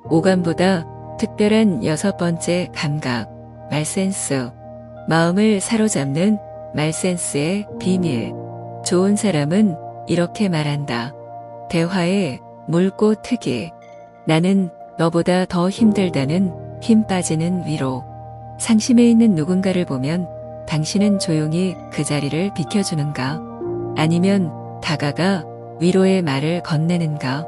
오감보다 특별한 여섯 번째 감각, 말센스. 마음을 사로잡는 말센스의 비밀. 좋은 사람은 이렇게 말한다. 대화의 물꽃 특이. 나는 너보다 더 힘들다는 힘 빠지는 위로. 상심해 있는 누군가를 보면 당신은 조용히 그 자리를 비켜주는가? 아니면 다가가 위로의 말을 건네는가?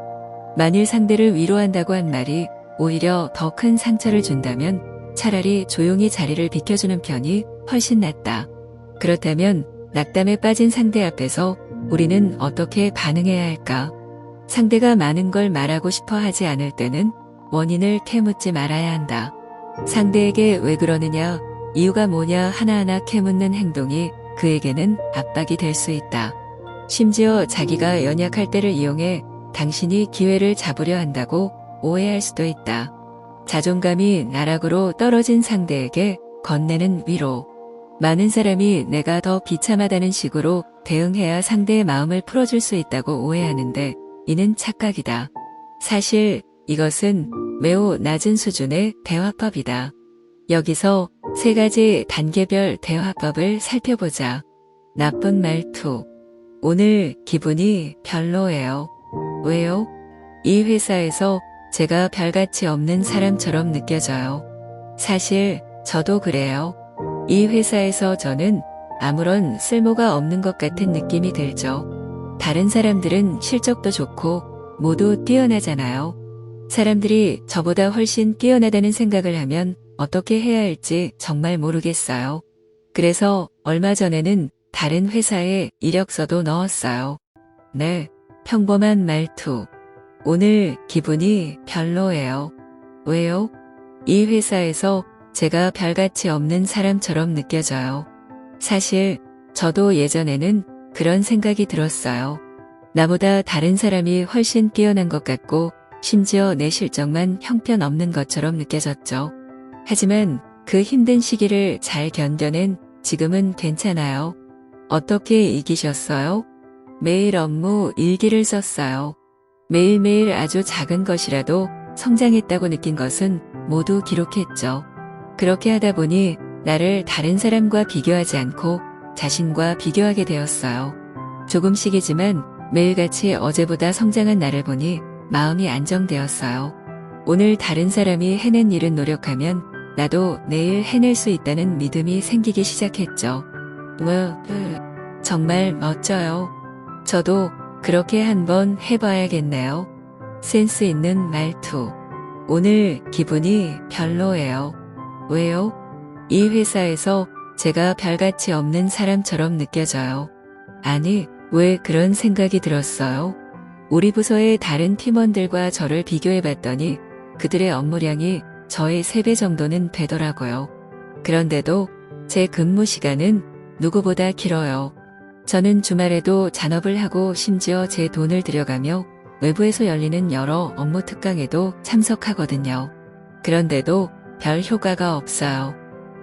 만일 상대를 위로한다고 한 말이 오히려 더 큰 상처를 준다면 차라리 조용히 자리를 비켜주는 편이 훨씬 낫다. 그렇다면 낙담에 빠진 상대 앞에서 우리는 어떻게 반응해야 할까? 상대가 많은 걸 말하고 싶어 하지 않을 때는 원인을 캐묻지 말아야 한다. 상대에게 왜 그러느냐, 이유가 뭐냐 하나하나 캐묻는 행동이 그에게는 압박이 될 수 있다. 심지어 자기가 연약할 때를 이용해 당신이 기회를 잡으려 한다고 오해할 수도 있다. 자존감이 나락으로 떨어진 상대에게 건네는 위로. 많은 사람이 내가 더 비참하다는 식으로 대응해야 상대의 마음을 풀어줄 수 있다고 오해하는데 이는 착각이다. 사실 이것은 매우 낮은 수준의 대화법이다. 여기서 세 가지 단계별 대화법을 살펴보자. 나쁜 말투. 오늘 기분이 별로예요. 왜요? 이 회사에서 제가 별가치 없는 사람처럼 느껴져요. 사실 저도 그래요. 이 회사에서 저는 아무런 쓸모가 없는 것 같은 느낌이 들죠. 다른 사람들은 실적도 좋고 모두 뛰어나잖아요. 사람들이 저보다 훨씬 뛰어나다는 생각을 하면 어떻게 해야 할지 정말 모르겠어요. 그래서 얼마 전에는 다른 회사에 이력서도 넣었어요. 네, 평범한 말투. 오늘 기분이 별로예요. 왜요? 이 회사에서 제가 별가치 없는 사람처럼 느껴져요. 사실 저도 예전에는 그런 생각이 들었어요. 나보다 다른 사람이 훨씬 뛰어난 것 같고 심지어 내 실적만 형편없는 것처럼 느껴졌죠. 하지만 그 힘든 시기를 잘 견뎌낸 지금은 괜찮아요. 어떻게 이기셨어요? 매일 업무 일기를 썼어요. 매일매일 아주 작은 것이라도 성장했다고 느낀 것은 모두 기록했죠. 그렇게 하다 보니 나를 다른 사람과 비교하지 않고 자신과 비교하게 되었어요. 조금씩이지만 매일같이 어제보다 성장한 나를 보니 마음이 안정되었어요. 오늘 다른 사람이 해낸 일은 노력하면 나도 내일 해낼 수 있다는 믿음이 생기기 시작했죠. 정말 멋져요. 저도 그렇게 한번 해봐야겠네요. 센스 있는 말투. 오늘 기분이 별로예요. 왜요? 이 회사에서 제가 별가치 없는 사람처럼 느껴져요. 아니, 왜 그런 생각이 들었어요? 우리 부서의 다른 팀원들과 저를 비교해봤더니 그들의 업무량이 저의 3배 정도는 되더라고요. 그런데도 제 근무 시간은 누구보다 길어요. 저는 주말에도 잔업을 하고 심지어 제 돈을 들여가며 외부에서 열리는 여러 업무 특강에도 참석하거든요. 그런데도 별 효과가 없어요.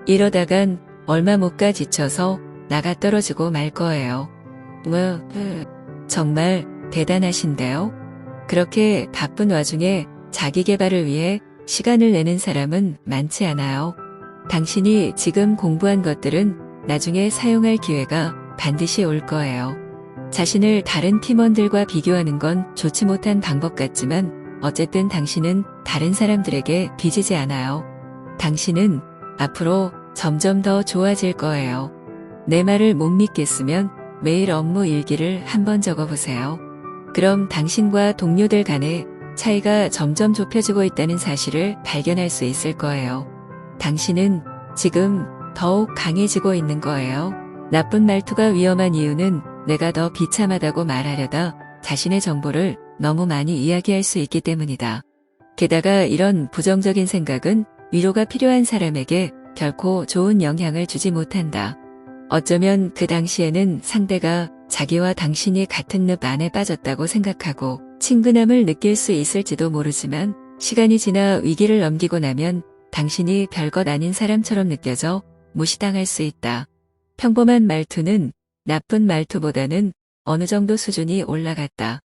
이러다간 얼마 못 가 지쳐서 나가 떨어지고 말 거예요. 정말 대단하신데요? 그렇게 바쁜 와중에 자기 개발을 위해 시간을 내는 사람은 많지 않아요. 당신이 지금 공부한 것들은 나중에 사용할 기회가 반드시 올 거예요. 자신을 다른 팀원들과 비교하는 건 좋지 못한 방법 같지만 어쨌든 당신은 다른 사람들에게 빚지지 않아요. 당신은 앞으로 점점 더 좋아질 거예요. 내 말을 못 믿겠으면 매일 업무 일기를 한번 적어보세요. 그럼 당신과 동료들 간의 차이가 점점 좁혀지고 있다는 사실을 발견할 수 있을 거예요. 당신은 지금 더욱 강해지고 있는 거예요. 나쁜 말투가 위험한 이유는 내가 더 비참하다고 말하려다 자신의 정보를 너무 많이 이야기할 수 있기 때문이다. 게다가 이런 부정적인 생각은 위로가 필요한 사람에게 결코 좋은 영향을 주지 못한다. 어쩌면 그 당시에는 상대가 자기와 당신이 같은 늪 안에 빠졌다고 생각하고 친근함을 느낄 수 있을지도 모르지만 시간이 지나 위기를 넘기고 나면 당신이 별것 아닌 사람처럼 느껴져 무시당할 수 있다. 평범한 말투는 나쁜 말투보다는 어느 정도 수준이 올라갔다.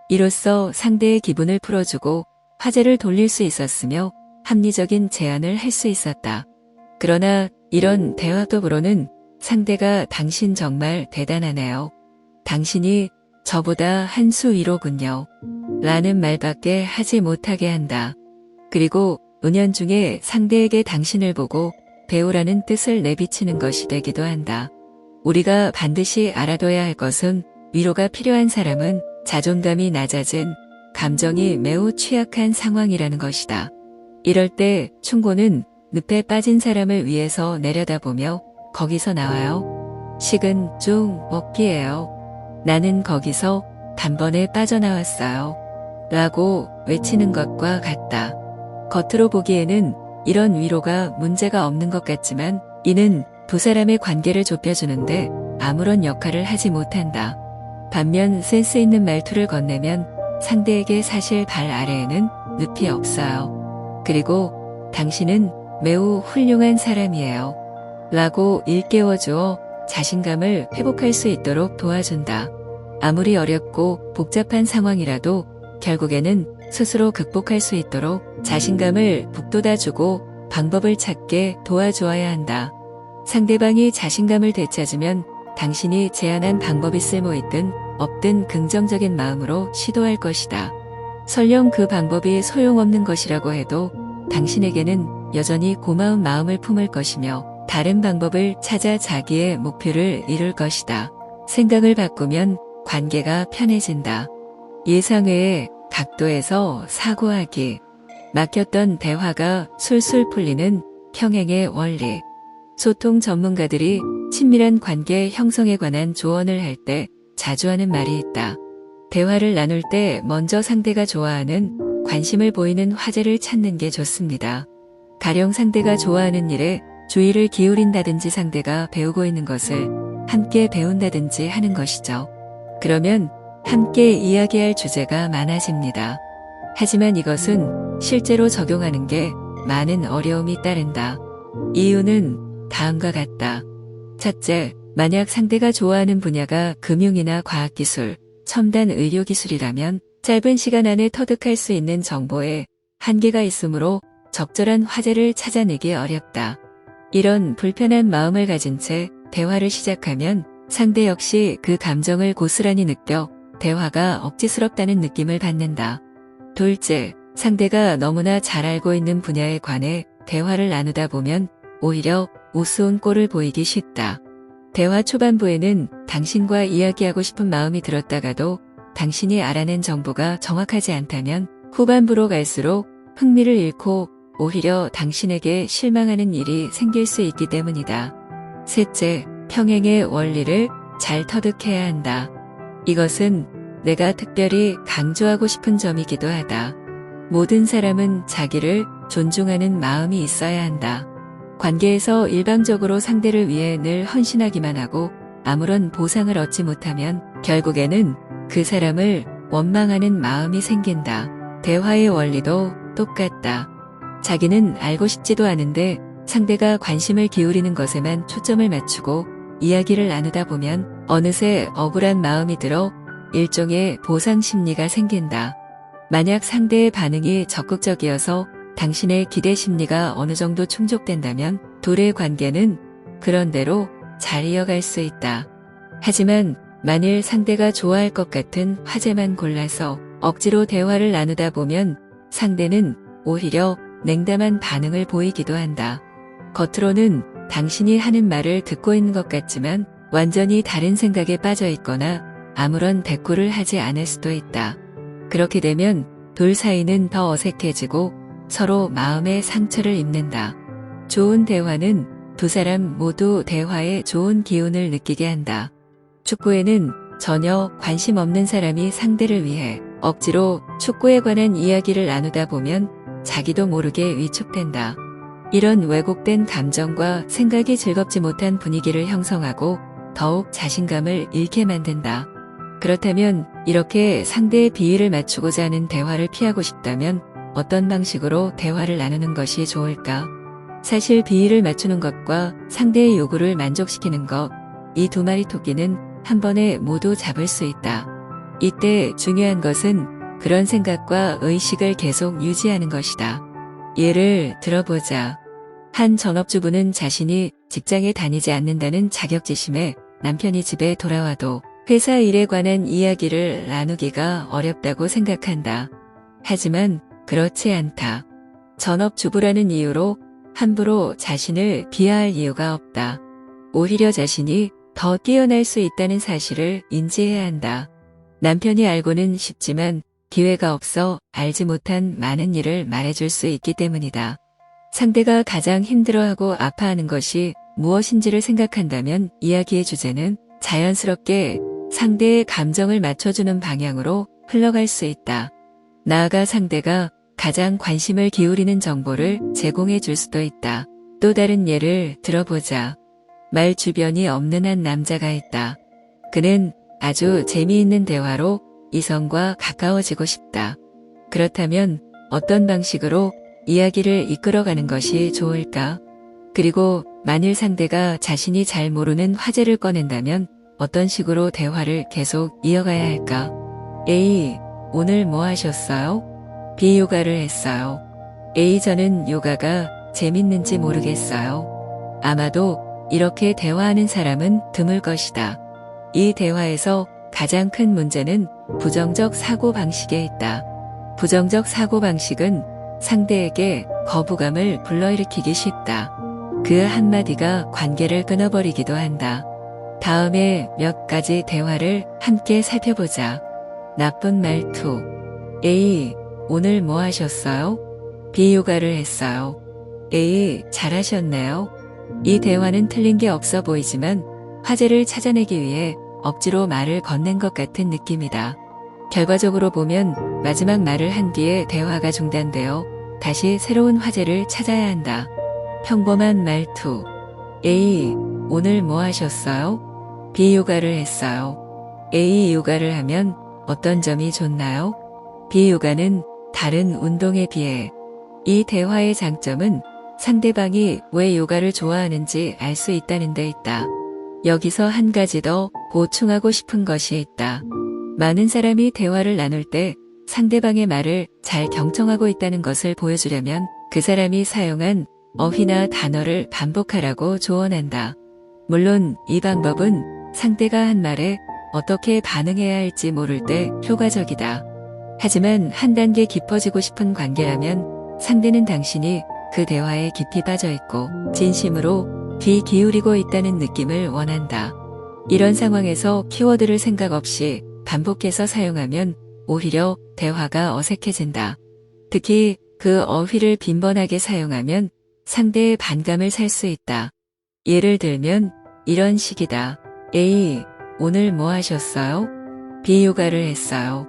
이로써 상대의 기분을 풀어주고 화제를 돌릴 수 있었으며 합리적인 제안을 할 수 있었다. 그러나 이런 대화법으로는 상대가 당신 정말 대단하네요. 당신이 저보다 한 수 위로군요. 라는 말밖에 하지 못하게 한다. 그리고 은연중에 상대에게 당신을 보고 배우라는 뜻을 내비치는 것이 되기도 한다. 우리가 반드시 알아둬야 할 것은 위로가 필요한 사람은 자존감이 낮아진 감정이 매우 취약한 상황이라는 것이다. 이럴 때 충고는 늪에 빠진 사람을 위해서 내려다보며 거기서 나와요. 식은 쭉 먹기예요. 나는 거기서 단번에 빠져나왔어요. 라고 외치는 것과 같다. 겉으로 보기에는 이런 위로가 문제가 없는 것 같지만 이는 두 사람의 관계를 좁혀주는데 아무런 역할을 하지 못한다. 반면 센스 있는 말투를 건네면 상대에게 사실 발 아래에는 늪이 없어요. 그리고 당신은 매우 훌륭한 사람이에요. 라고 일깨워주어 자신감을 회복할 수 있도록 도와준다. 아무리 어렵고 복잡한 상황이라도 결국에는 스스로 극복할 수 있도록 자신감을 북돋아주고 방법을 찾게 도와주어야 한다. 상대방이 자신감을 되찾으면 당신이 제안한 방법이 쓸모있든 없든 긍정적인 마음으로 시도할 것이다. 설령 그 방법이 소용없는 것이라고 해도 당신에게는 여전히 고마운 마음을 품을 것이며 다른 방법을 찾아 자기의 목표를 이룰 것이다. 생각을 바꾸면 관계가 편해진다. 예상외의 각도에서 사고하기. 막혔던 대화가 술술 풀리는 평행의 원리. 소통 전문가들이 친밀한 관계 형성에 관한 조언을 할 때 자주 하는 말이 있다. 대화를 나눌 때 먼저 상대가 좋아하는 관심을 보이는 화제를 찾는 게 좋습니다. 가령 상대가 좋아하는 일에 주의를 기울인다든지 상대가 배우고 있는 것을 함께 배운다든지 하는 것이죠. 그러면 함께 이야기할 주제가 많아집니다. 하지만 이것은 실제로 적용하는 게 많은 어려움이 따른다. 이유는 다음과 같다. 첫째, 만약 상대가 좋아하는 분야가 금융이나 과학기술, 첨단 의료기술이라면 짧은 시간 안에 터득할 수 있는 정보에 한계가 있으므로 적절한 화제를 찾아내기 어렵다. 이런 불편한 마음을 가진 채 대화를 시작하면 상대 역시 그 감정을 고스란히 느껴 대화가 억지스럽다는 느낌을 받는다. 둘째, 상대가 너무나 잘 알고 있는 분야에 관해 대화를 나누다 보면 오히려 우스운 꼴을 보이기 쉽다. 대화 초반부에는 당신과 이야기하고 싶은 마음이 들었다가도 당신이 알아낸 정보가 정확하지 않다면 후반부로 갈수록 흥미를 잃고 오히려 당신에게 실망하는 일이 생길 수 있기 때문이다. 셋째, 평행의 원리를 잘 터득해야 한다. 이것은 내가 특별히 강조하고 싶은 점이기도 하다. 모든 사람은 자기를 존중하는 마음이 있어야 한다. 관계에서 일방적으로 상대를 위해 늘 헌신하기만 하고 아무런 보상을 얻지 못하면 결국에는 그 사람을 원망하는 마음이 생긴다. 대화의 원리도 똑같다. 자기는 알고 싶지도 않은데 상대가 관심을 기울이는 것에만 초점을 맞추고 이야기를 나누다 보면 어느새 억울한 마음이 들어 일종의 보상 심리가 생긴다. 만약 상대의 반응이 적극적이어서 당신의 기대 심리가 어느 정도 충족된다면 둘의 관계는 그런대로 잘 이어갈 수 있다. 하지만 만일 상대가 좋아할 것 같은 화제만 골라서 억지로 대화를 나누다 보면 상대는 오히려 냉담한 반응을 보이기도 한다. 겉으로는 당신이 하는 말을 듣고 있는 것 같지만 완전히 다른 생각에 빠져 있거나 아무런 대꾸를 하지 않을 수도 있다. 그렇게 되면 둘 사이는 더 어색해지고 서로 마음의 상처를 입는다. 좋은 대화는 두 사람 모두 대화에 좋은 기운을 느끼게 한다. 축구에는 전혀 관심 없는 사람이 상대를 위해 억지로 축구에 관한 이야기를 나누다 보면 자기도 모르게 위축된다. 이런 왜곡된 감정과 생각이 즐겁지 못한 분위기를 형성하고 더욱 자신감을 잃게 만든다. 그렇다면 이렇게 상대의 비위를 맞추고자 하는 대화를 피하고 싶다면 어떤 방식으로 대화를 나누는 것이 좋을까? 사실 비위를 맞추는 것과 상대의 요구를 만족시키는 것, 이 두 마리 토끼는 한 번에 모두 잡을 수 있다. 이때 중요한 것은 그 그런 생각과 의식을 계속 유지하는 것이다. 예를 들어보자. 한 전업주부는 자신이 직장에 다니지 않는다는 자격지심에 남편이 집에 돌아와도 회사 일에 관한 이야기를 나누기가 어렵다고 생각한다. 하지만 그렇지 않다. 전업주부라는 이유로 함부로 자신을 비하할 이유가 없다. 오히려 자신이 더 뛰어날 수 있다는 사실을 인지해야 한다. 남편이 알고는 싶지만 기회가 없어 알지 못한 많은 일을 말해줄 수 있기 때문이다. 상대가 가장 힘들어하고 아파하는 것이 무엇인지를 생각한다면 이야기의 주제는 자연스럽게 상대의 감정을 맞춰주는 방향으로 흘러갈 수 있다. 나아가 상대가 가장 관심을 기울이는 정보를 제공해 줄 수도 있다. 또 다른 예를 들어보자. 말 주변이 없는 한 남자가 있다. 그는 아주 재미있는 대화로 이성과 가까워지고 싶다. 그렇다면 어떤 방식으로 이야기를 이끌어가는 것이 좋을까? 그리고 만일 상대가 자신이 잘 모르는 화제를 꺼낸다면 어떤 식으로 대화를 계속 이어가야 할까? A. 오늘 뭐 하셨어요? B. 요가를 했어요. A. 저는 요가가 재밌는지 모르겠어요. 아마도 이렇게 대화하는 사람은 드물 것이다. 이 대화에서 가장 큰 문제는 부정적 사고방식에 있다. 부정적 사고방식은 상대에게 거부감을 불러일으키기 쉽다. 그 한마디가 관계를 끊어버리기도 한다. 다음에 몇 가지 대화를 함께 살펴보자. 나쁜 말투. A. 오늘 뭐 하셨어요? B. 요가를 했어요. A. 잘하셨네요. 이 대화는 틀린 게 없어 보이지만 화제를 찾아내기 위해 억지로 말을 건넨 것 같은 느낌이다. 결과적으로 보면 마지막 말을 한 뒤에 대화가 중단되어 다시 새로운 화제를 찾아야 한다. 평범한 말투. A. 오늘 뭐 하셨어요? B. 요가를 했어요. A. 요가를 하면 어떤 점이 좋나요? B. 요가는 다른 운동에 비해. 이 대화의 장점은 상대방이 왜 요가를 좋아하는지 알 수 있다는 데 있다. 여기서 한 가지 더 보충하고 싶은 것이 있다. 많은 사람이 대화를 나눌 때 상대방의 말을 잘 경청하고 있다는 것을 보여주려면 그 사람이 사용한 어휘나 단어를 반복하라고 조언한다. 물론 이 방법은 상대가 한 말에 어떻게 반응해야 할지 모를 때 효과적이다. 하지만 한 단계 깊어지고 싶은 관계라면 상대는 당신이 그 대화에 깊이 빠져 있고 진심으로 귀 기울이고 있다는 느낌을 원한다. 이런 상황에서 키워드를 생각 없이 반복해서 사용하면 오히려 대화가 어색해진다. 특히 그 어휘를 빈번하게 사용하면 상대의 반감을 살 수 있다. 예를 들면 이런 식이다. A. 오늘 뭐 하셨어요? B. 요가를 했어요.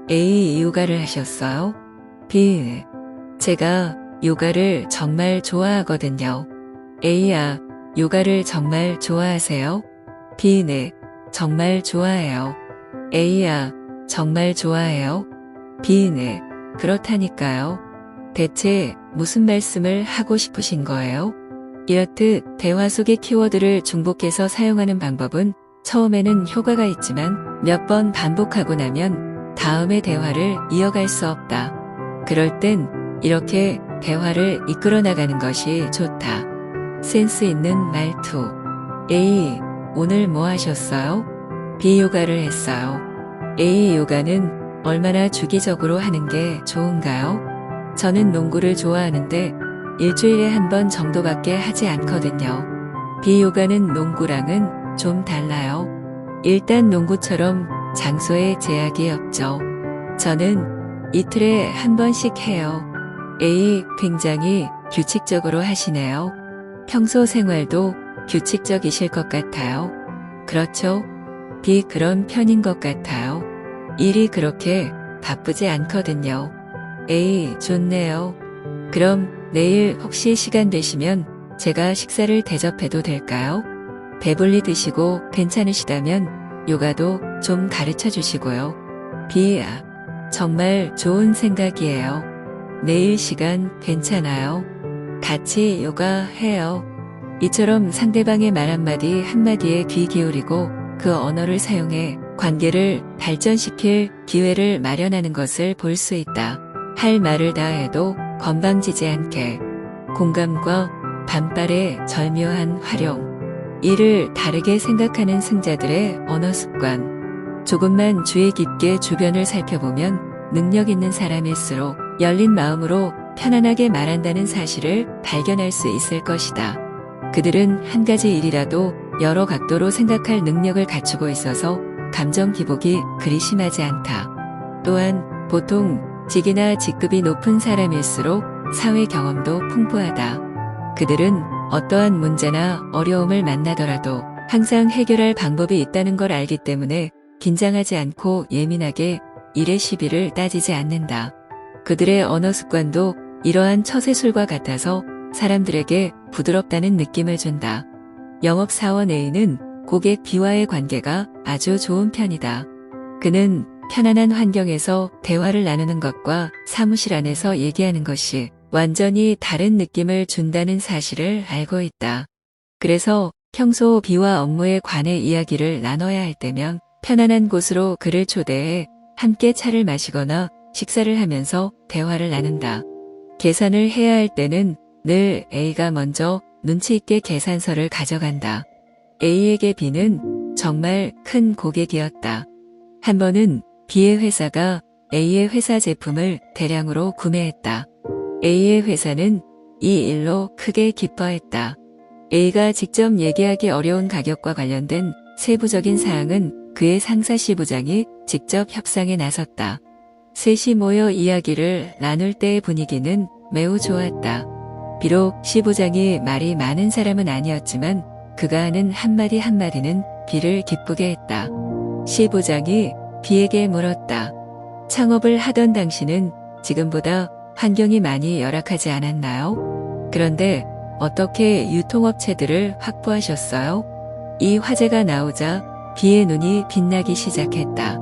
A. 요가를 하셨어요? B. 제가 요가를 정말 좋아하거든요. A야, 요가를 정말 좋아하세요? B. 네, 정말 좋아해요. A야, 정말 좋아해요? B. 네, 그렇다니까요. 대체 무슨 말씀을 하고 싶으신 거예요? 이렇듯 대화 속의 키워드를 중복해서 사용하는 방법은 처음에는 효과가 있지만 몇 번 반복하고 나면 다음의 대화를 이어갈 수 없다. 그럴 땐 이렇게 대화를 이끌어 나가는 것이 좋다. 센스 있는 말투. A. 오늘 뭐 하셨어요? B. 요가를 했어요. A. 요가는 얼마나 주기적으로 하는 게 좋은가요? 저는 농구를 좋아하는데 일주일에 한 번 정도밖에 하지 않거든요. B. 요가는 농구랑은 좀 달라요. 일단 농구처럼 장소에 제약이 없죠. 저는 이틀에 한 번씩 해요. A. 굉장히 규칙적으로 하시네요. 평소 생활도 규칙적이실 것 같아요. 그렇죠? B. 그런 편인 것 같아요. 일이 그렇게 바쁘지 않거든요. A. 좋네요. 그럼 내일 혹시 시간 되시면 제가 식사를 대접해도 될까요? 배불리 드시고 괜찮으시다면 요가도 좀 가르쳐 주시고요. B. 정말 좋은 생각이에요. 내일 시간 괜찮아요? 같이 요가 해요. 이처럼 상대방의 말 한마디 한마디에 귀 기울이고 그 언어를 사용해 관계를 발전시킬 기회를 마련하는 것을 볼 수 있다. 할 말을 다 해도 건방지지 않게. 공감과 반발의 절묘한 활용. 이를 다르게 생각하는 승자들의 언어 습관. 조금만 주의 깊게 주변을 살펴보면 능력 있는 사람일수록 열린 마음으로 편안하게 말한다는 사실을 발견할 수 있을 것이다. 그들은 한 가지 일이라도 여러 각도로 생각할 능력을 갖추고 있어서 감정 기복이 그리 심하지 않다. 또한 보통 직이나 직급이 높은 사람일수록 사회 경험도 풍부하다. 그들은 어떠한 문제나 어려움을 만나더라도 항상 해결할 방법이 있다는 걸 알기 때문에 긴장하지 않고 예민하게 일의 시비를 따지지 않는다. 그들의 언어 습관도 이러한 처세술과 같아서 사람들에게 부드럽다는 느낌을 준다. 영업사원 A는 고객 B와의 관계가 아주 좋은 편이다. 그는 편안한 환경에서 대화를 나누는 것과 사무실 안에서 얘기하는 것이 완전히 다른 느낌을 준다는 사실을 알고 있다. 그래서 평소 B와 업무에 관해 이야기를 나눠야 할 때면 편안한 곳으로 그를 초대해 함께 차를 마시거나 식사를 하면서 대화를 나눈다. 계산을 해야 할 때는 늘 A가 먼저 눈치 있게 계산서를 가져간다. A에게 B는 정말 큰 고객이었다. 한 번은 B의 회사가 A의 회사 제품을 대량으로 구매했다. A의 회사는 이 일로 크게 기뻐했다. A가 직접 얘기하기 어려운 가격과 관련된 세부적인 사항은 그의 상사 C 부장이 직접 협상에 나섰다. 셋이 모여 이야기를 나눌 때의 분위기는 매우 좋았다. 비록 C 부장이 말이 많은 사람은 아니었지만 그가 하는 한마디 한마디는 B를 기쁘게 했다. C 부장이 B에게 물었다. 창업을 하던 당시는 지금보다 환경이 많이 열악하지 않았나요? 그런데 어떻게 유통업체들을 확보하셨어요? 이 화제가 나오자 B의 눈이 빛나기 시작했다.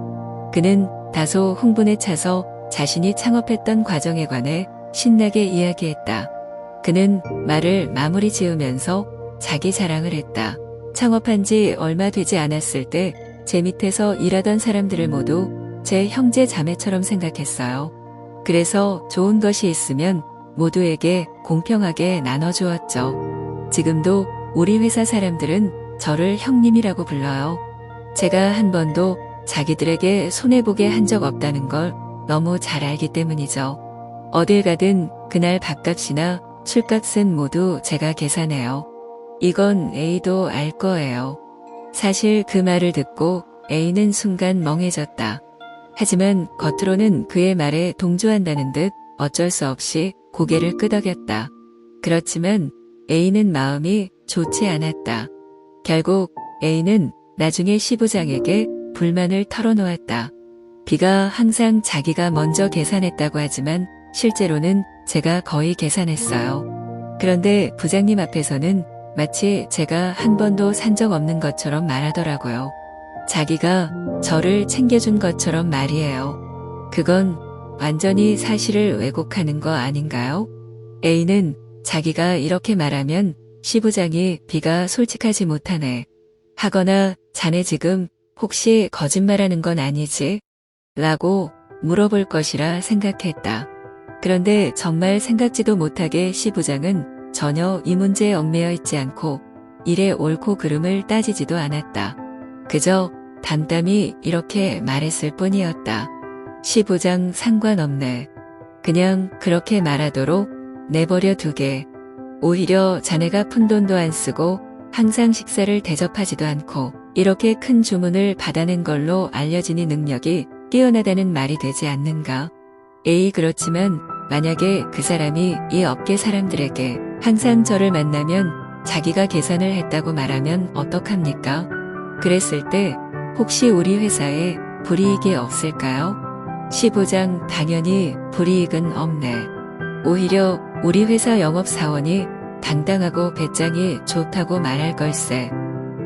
그는 다소 흥분에 차서 자신이 창업했던 과정에 관해 신나게 이야기했다. 그는 말을 마무리 지으면서 자기 자랑을 했다. 창업한 지 얼마 되지 않았을 때 제 밑에서 일하던 사람들을 모두 제 형제 자매처럼 생각했어요. 그래서 좋은 것이 있으면 모두에게 공평하게 나눠주었죠. 지금도 우리 회사 사람들은 저를 형님이라고 불러요. 제가 한 번도 자기들에게 손해보게 한 적 없다는 걸 너무 잘 알기 때문이죠. 어딜 가든 그날 밥값이나 술값은 모두 제가 계산해요. 이건 A도 알 거예요. 사실 그 말을 듣고 A는 순간 멍해졌다. 하지만 겉으로는 그의 말에 동조한다는 듯 어쩔 수 없이 고개를 끄덕였다. 그렇지만 A는 마음이 좋지 않았다. 결국 A는 나중에 C 부장에게 불만을 털어놓았다. B가 항상 자기가 먼저 계산했다고 하지만 실제로는 제가 거의 계산했어요. 그런데 부장님 앞에서는 마치 제가 한 번도 산 적 없는 것처럼 말하더라고요. 자기가 저를 챙겨준 것처럼 말이에요. 그건 완전히 사실을 왜곡하는 거 아닌가요? A는 자기가 이렇게 말하면 C 부장이 B가 솔직하지 못하네. 하거나 자네 지금 혹시 거짓말하는 건 아니지? 라고 물어볼 것이라 생각했다. 그런데 정말 생각지도 못하게 C 부장은 전혀 이 문제에 얽매여 있지 않고 일의 옳고 그름을 따지지도 않았다. 그저 담담히 이렇게 말했을 뿐이었다. C 부장 상관없네. 그냥 그렇게 말하도록 내버려 두게. 오히려 자네가 푼돈도 안 쓰고 항상 식사를 대접하지도 않고 이렇게 큰 주문을 받아낸 걸로 알려지니 능력이 뛰어나다는 말이 되지 않는가? A 그렇지만 만약에 그 사람이 이 업계 사람들에게 항상 저를 만나면 자기가 계산을 했다고 말하면 어떡합니까? 그랬을 때 혹시 우리 회사에 불이익이 없을까요? C 부장 당연히 불이익은 없네. 오히려 우리 회사 영업사원이 당당하고 배짱이 좋다고 말할 걸세.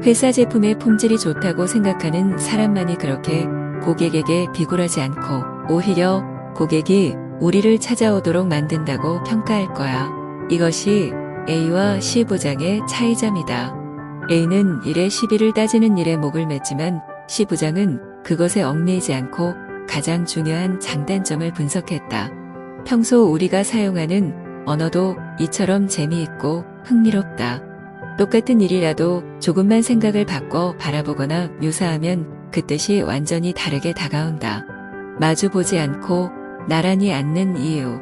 회사 제품의 품질이 좋다고 생각하는 사람만이 그렇게 고객에게 비굴하지 않고 오히려 고객이 우리를 찾아오도록 만든다고 평가할 거야. 이것이 A와 C 부장의 차이점이다. A는 일의 시비를 따지는 일에 목을 맸지만 C 부장은 그것에 얽매이지 않고 가장 중요한 장단점을 분석했다. 평소 우리가 사용하는 언어도 이처럼 재미있고 흥미롭다. 똑같은 일이라도 조금만 생각을 바꿔 바라보거나 묘사하면 그 뜻이 완전히 다르게 다가온다. 마주보지 않고 나란히 앉는 이유.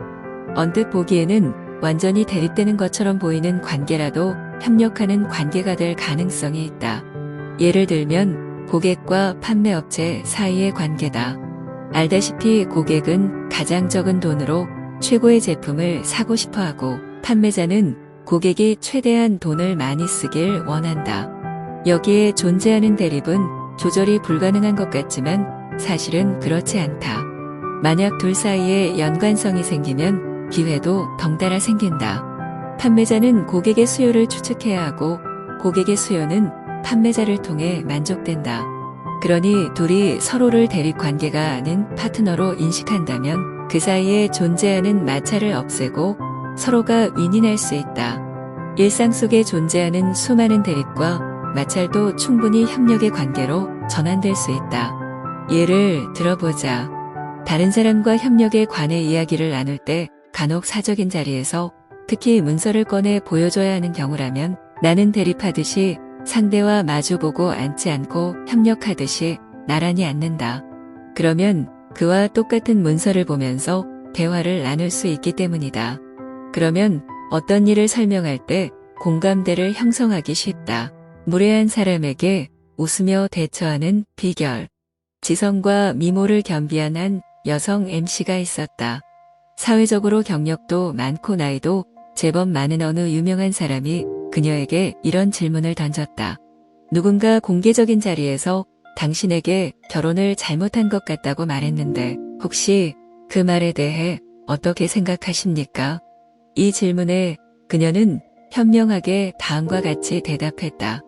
언뜻 보기에는 완전히 대립되는 것처럼 보이는 관계라도 협력하는 관계가 될 가능성이 있다. 예를 들면 고객과 판매업체 사이의 관계다. 알다시피 고객은 가장 적은 돈으로 최고의 제품을 사고 싶어 하고 판매자는 고객이 최대한 돈을 많이 쓰길 원한다. 여기에 존재하는 대립은 조절이 불가능한 것 같지만 사실은 그렇지 않다. 만약 둘 사이에 연관성이 생기면 기회도 덩달아 생긴다. 판매자는 고객의 수요를 추측해야 하고 고객의 수요는 판매자를 통해 만족된다. 그러니 둘이 서로를 대립 관계가 아닌 파트너로 인식한다면 그 사이에 존재하는 마찰을 없애고 서로가 윈윈할 수 있다. 일상 속에 존재하는 수많은 대립과 마찰도 충분히 협력의 관계로 전환될 수 있다. 예를 들어보자. 다른 사람과 협력에 관해 이야기를 나눌 때 간혹 사적인 자리에서 특히 문서를 꺼내 보여줘야 하는 경우라면 나는 대립하듯이 상대와 마주보고 앉지 않고 협력하듯이 나란히 앉는다. 그러면 그와 똑같은 문서를 보면서 대화를 나눌 수 있기 때문이다. 그러면 어떤 일을 설명할 때 공감대를 형성하기 쉽다. 무례한 사람에게 웃으며 대처하는 비결. 지성과 미모를 겸비한 한 여성 MC가 있었다. 사회적으로 경력도 많고 나이도 제법 많은 어느 유명한 사람이 그녀에게 이런 질문을 던졌다. 누군가 공개적인 자리에서 당신에게 결혼을 잘못한 것 같다고 말했는데 혹시 그 말에 대해 어떻게 생각하십니까? 이 질문에 그녀는 현명하게 다음과 같이 대답했다.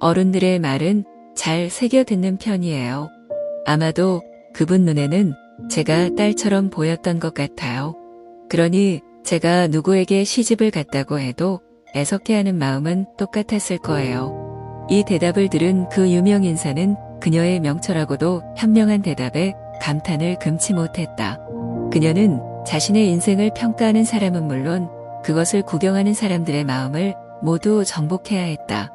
어른들의 말은 잘 새겨듣는 편이에요. 아마도 그분 눈에는 제가 딸처럼 보였던 것 같아요. 그러니 제가 누구에게 시집을 갔다고 해도 애석해하는 마음은 똑같았을 거예요. 이 대답을 들은 그 유명 인사는 그녀의 명철하고도 현명한 대답에 감탄을 금치 못했다. 그녀는 자신의 인생을 평가하는 사람은 물론 그것을 구경하는 사람들의 마음을 모두 정복해야 했다.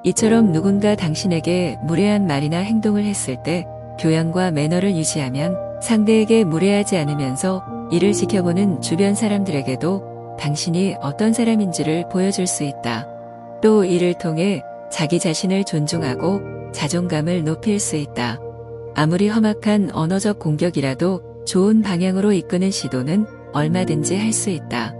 이처럼 누군가 당신에게 무례한 말이나 행동을 했을 때 교양과 매너를 유지하면 상대에게 무례하지 않으면서 이를 지켜보는 주변 사람들에게도 당신이 어떤 사람인지를 보여줄 수 있다. 또 이를 통해 자기 자신을 존중하고 자존감을 높일 수 있다. 아무리 험악한 언어적 공격이라도 좋은 방향으로 이끄는 시도는 얼마든지 할 수 있다.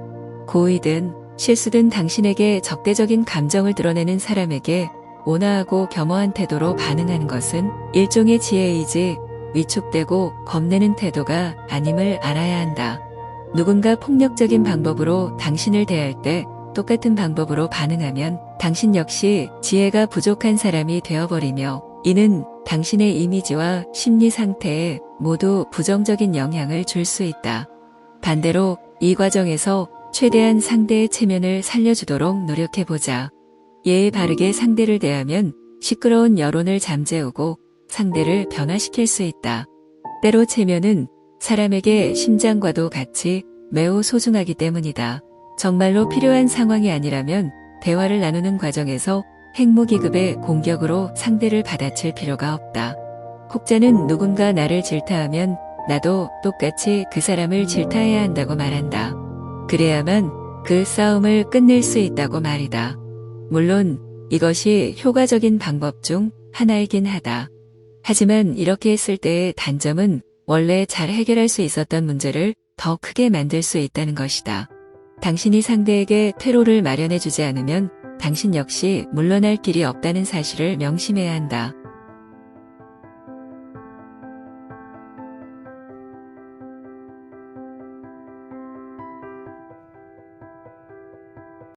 고의든 실수든 당신에게 적대적인 감정을 드러내는 사람에게 온화하고 겸허한 태도로 반응하는 것은 일종의 지혜이지 위축되고 겁내는 태도가 아님을 알아야 한다. 누군가 폭력적인 방법으로 당신을 대할 때 똑같은 방법으로 반응하면 당신 역시 지혜가 부족한 사람이 되어버리며 이는 당신의 이미지와 심리 상태에 모두 부정적인 영향을 줄 수 있다. 반대로 이 과정에서 최대한 상대의 체면을 살려주도록 노력해보자. 예의 바르게 상대를 대하면 시끄러운 여론을 잠재우고 상대를 변화시킬 수 있다. 때로 체면은 사람에게 심장과도 같이 매우 소중하기 때문이다. 정말로 필요한 상황이 아니라면 대화를 나누는 과정에서 핵무기급의 공격으로 상대를 받아칠 필요가 없다. 혹자는 누군가 나를 질타하면 나도 똑같이 그 사람을 질타해야 한다고 말한다. 그래야만 그 싸움을 끝낼 수 있다고 말이다. 물론 이것이 효과적인 방법 중 하나이긴 하다. 하지만 이렇게 했을 때의 단점은 원래 잘 해결할 수 있었던 문제를 더 크게 만들 수 있다는 것이다. 당신이 상대에게 퇴로를 마련해주지 않으면 당신 역시 물러날 길이 없다는 사실을 명심해야 한다.